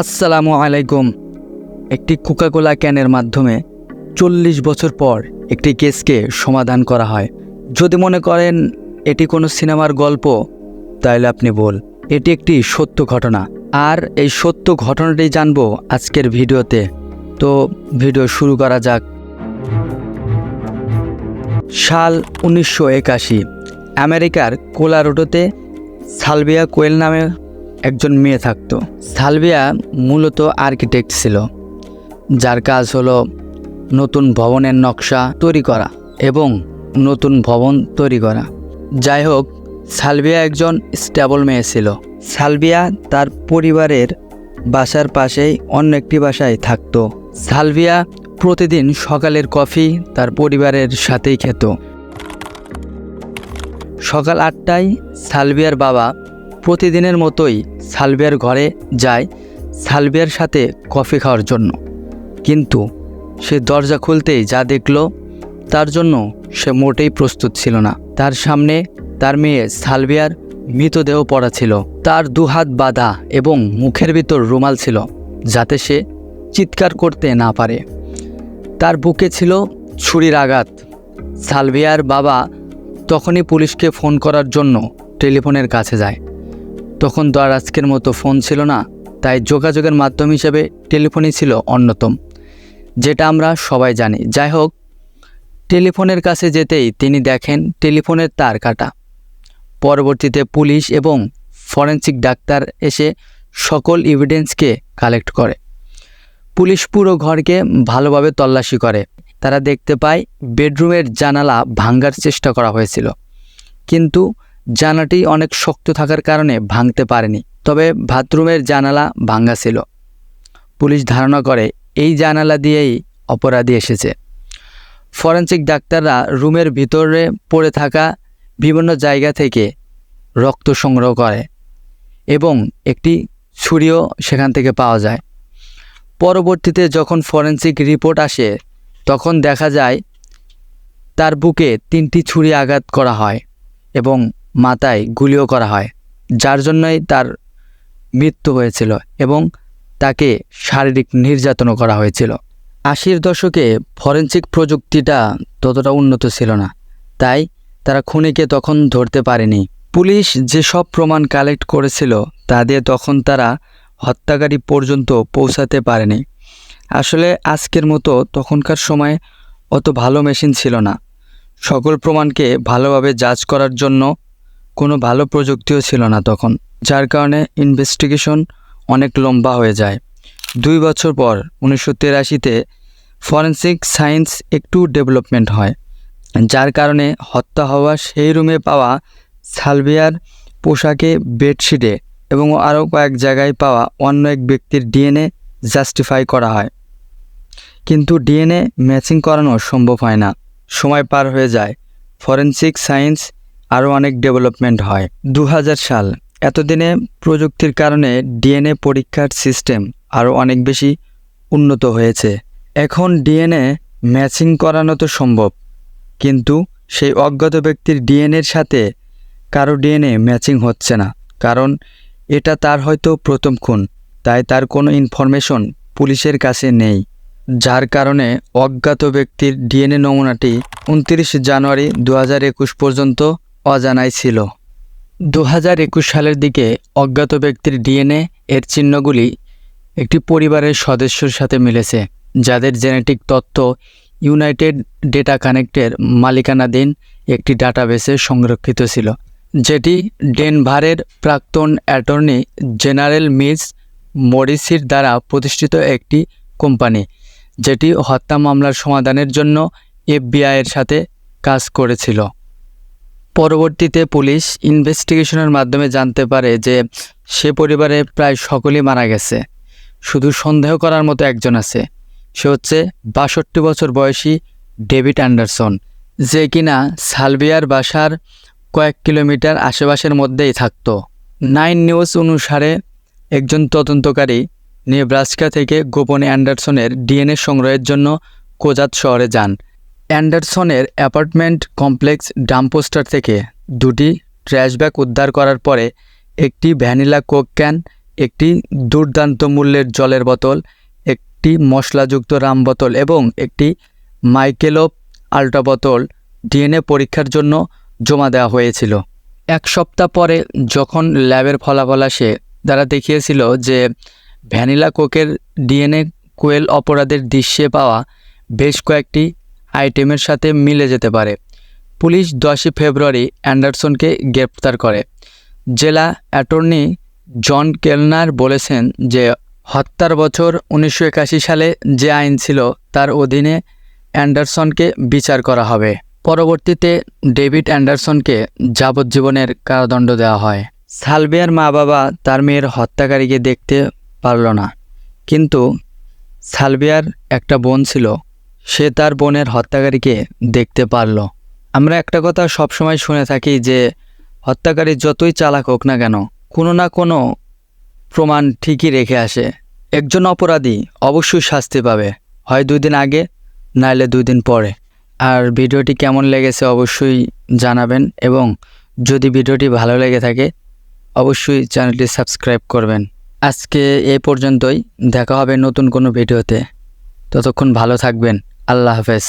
আসসালামু আলাইকুম। একটি কোকাকোলা ক্যানের মাধ্যমে 40 বছর পর একটি কেসকে সমাধান করা হয়। যদি মনে করেন এটি কোনো সিনেমার গল্প, তাহলে আপনি ভুল। এটি একটি সত্য ঘটনা, আর এই সত্য ঘটনাটি জানবো আজকের ভিডিওতে। তো ভিডিও শুরু করা যাক। সাল 1981, আমেরিকার কোলোরাডোতে সালভিয়া কোয়েল নামে একজন মেয়ে থাকত। সালভিয়া মূলত আর্কিটেক্ট ছিল, যার কাজ হলো নতুন ভবনের নকশা তৈরি করা এবং নতুন ভবন তৈরি করা। যাই হোক, সালভিয়া একজন স্টেবল মেয়ে ছিল। সালভিয়া তার পরিবারের বাসার পাশেই অন্য একটি বাসায় থাকতো। সালভিয়া প্রতিদিন সকালের কফি তার পরিবারের সাথেই খেত। সকাল 8টায় সালভিয়ার বাবা প্রতিদিনের মতোই সালভিয়ার ঘরে যায় সালভিয়ার সাথে কফি খাওয়ার জন্য। কিন্তু সে দরজা খুলতেই যা দেখল, তার জন্য সে মোটেই প্রস্তুত ছিল না। তার সামনে তার মেয়ে সালভিয়ার মৃতদেহ পড়া ছিল। তার দুহাত বাঁধা এবং মুখের ভিতর রুমাল ছিল, যাতে সে চিৎকার করতে না পারে। তার বুকে ছিল ছুরির আঘাত। সালভিয়ার বাবা তখনই পুলিশকে ফোন করার জন্য টেলিফোনের কাছে যায়। তখন তো আর আজকের মতো ফোন ছিল না, তাই যোগাযোগের মাধ্যম হিসেবে টেলিফোনই ছিল অন্যতম, যেটা আমরা সবাই জানি। যাই হোক, টেলিফোনের কাছে যেতেই তিনি দেখেন টেলিফোনের তার কাটা। পরবর্তীতে পুলিশ এবং ফরেনসিক ডাক্তার এসে সকল এভিডেন্সকে কালেক্ট করে। পুলিশ পুরো ঘরকে ভালোভাবে তল্লাশি করে। তারা দেখতে পায় বেডরুমের জানালা ভাঙার চেষ্টা করা হয়েছিল, কিন্তু জানালাটি অনেক শক্ত থাকার কারণে ভাঙতে পারেনি। তবে বাথরুমের জানালা ভাঙা ছিল। পুলিশ ধারণা করে এই জানালা দিয়েই অপরাধী এসেছে। ফরেনসিক ডাক্তাররা রুমের ভিতরে পড়ে থাকা বিভিন্ন জায়গা থেকে রক্ত সংগ্রহ করে এবং একটি ছুরিও সেখান থেকে পাওয়া যায়। পরবর্তীতে যখন ফরেনসিক রিপোর্ট আসে, তখন দেখা যায় তার বুকে 3টি ছুরি আঘাত করা হয় এবং মাথায় গুলিও করা হয়, যার জন্যই তার মৃত্যু হয়েছিল এবং তাকে শারীরিক নির্যাতনও করা হয়েছিল। 80-র দশকে ফরেনসিক প্রযুক্তিটা ততটা উন্নত ছিল না, তাই তারা খুনিকে তখন ধরতে পারেনি। পুলিশ যেসব প্রমাণ কালেক্ট করেছিল তা দিয়ে তখন তারা হত্যাকারী পর্যন্ত পৌঁছাতে পারেনি। আসলে আজকের মতো তখনকার সময় অত ভালো মেশিন ছিল না। সকল প্রমাণকে ভালোভাবে জাজ করার জন্য কোনো ভালো প্রযুক্তিও ছিল না তখন, যার কারণে ইনভেস্টিগেশন অনেক লম্বা হয়ে যায়। 2 বছর পর 1983-তে ফরেনসিক সায়েন্স একটু ডেভেলপমেন্ট হয়, যার কারণে হত্যা হওয়া সেই রুমে পাওয়া সালভিয়ার পোশাকে, বেডশিটে এবং আরও কয়েক জায়গায় পাওয়া অন্য এক ব্যক্তির ডিএনএ জাস্টিফাই করা হয়। কিন্তু ডিএনএ ম্যাচিং করানো সম্ভব হয় না। সময় পার হয়ে যায়, ফরেনসিক সায়েন্স আরও অনেক ডেভেলপমেন্ট হয়। 2000 সাল, এতদিনে প্রযুক্তির কারণে ডিএনএ পরীক্ষার সিস্টেম আরও অনেক বেশি উন্নত হয়েছে। এখন ডিএনএ ম্যাচিং করানো তো সম্ভব, কিন্তু সেই অজ্ঞাত ব্যক্তির ডিএনএর সাথে কারো ডিএনএ ম্যাচিং হচ্ছে না, কারণ এটা তার হয়তো প্রথম খুন, তাই তার কোনো ইনফরমেশন পুলিশের কাছে নেই, যার কারণে অজ্ঞাত ব্যক্তির ডিএনএ নমুনাটি 29 জানুয়ারি 2021 পর্যন্ত অজানাই ছিল। 2021 সালের দিকে অজ্ঞাত ব্যক্তির ডিএনএ এর চিহ্নগুলি একটি পরিবারের সদস্যর সাথে মিলেছে, যাদের জেনেটিক তথ্য ইউনাইটেড ডেটা কানেক্টের মালিকানাধীন একটি ডাটাবেসে সংরক্ষিত ছিল, যেটি ডেনভারের প্রাক্তন অ্যাটর্নি জেনারেল মিস মরিসির দ্বারা প্রতিষ্ঠিত একটি কোম্পানি, যেটি হত্যা মামলার সমাধানের জন্য এফবিআইয়ের সাথে কাজ করেছিল। পরবর্তীতে পুলিশ ইনভেস্টিগেশনের মাধ্যমে জানতে পারে যে সে পরিবারে প্রায় সকলেই মারা গেছে। শুধু সন্দেহ করার মতো একজন আছে, সে হচ্ছে 62 বছর বয়সী ডেভিড অ্যান্ডারসন, যে কিনা সালভিয়ার বাসার কয়েক কিলোমিটার আশেপাশের মধ্যেই থাকত। 9 নিউজ অনুসারে একজন তদন্তকারী নেব্রাস্কা থেকে গোপনে অ্যান্ডারসনের ডিএনএ সংগ্রহের জন্য কোজাত শহরে যান। অ্যান্ডারসনের অ্যাপার্টমেন্ট কমপ্লেক্স ডাম্পস্টার থেকে 2টি ট্র্যাশ ব্যাগ উদ্ধার করার পরে একটি ভ্যানিলা কোক ক্যান একটি দুর্দান্ত মূল্যের জলের বোতল, একটি মশলাযুক্ত রাম বোতল এবং একটি মাইকেলভ আল্ট্রা বোতল ডিএনএ পরীক্ষার জন্য জমা দেওয়া হয়েছিল। 1 সপ্তাহ পরে যখন ল্যাবের ফলাফল আসে, তারা দেখিয়েছিল যে ভ্যানিলা কোকের ডিএনএ কোয়েল অপরাধের দৃশ্যে পাওয়া বেশ কয়েকটি আইটেমের সাথে মিলে যেতে পারে। পুলিশ 10 ফেব্রুয়ারি অ্যান্ডারসনকে গ্রেপ্তার করে। জেলা অ্যাটর্নি জন কেলনার বলেছেন যে হত্যার বছর 1981 সালে যে আইন ছিল তার অধীনে অ্যান্ডারসনকে বিচার করা হবে। পরবর্তীতে ডেভিড অ্যান্ডারসনকে যাবজ্জীবনের কারাদণ্ড দেওয়া হয়। সালভিয়ার মা বাবা তার মেয়ের হত্যাকারীকে দেখতে পারল না, কিন্তু সালভিয়ার একটা বোন ছিল, সে তার বোনের হত্যাকারীকে দেখতে পারল। আমরা একটা কথা সবসময় শুনে থাকি যে হত্যাকারী যতই চালাক হোক না কেন, কোনো না কোনো প্রমাণ ঠিকই রেখে আসে। একজন অপরাধী অবশ্যই শাস্তি পাবে, হয় 2 দিন আগে নাইলে 2 দিন পরে। আর ভিডিওটি কেমন লেগেছে অবশ্যই জানাবেন, এবং যদি ভিডিওটি ভালো লেগে থাকে অবশ্যই চ্যানেলটি সাবস্ক্রাইব করবেন। আজকে এই পর্যন্তই, দেখা হবে নতুন কোনো ভিডিওতে। ততক্ষণ ভালো থাকবেন। আল্লাহ হাফেজ।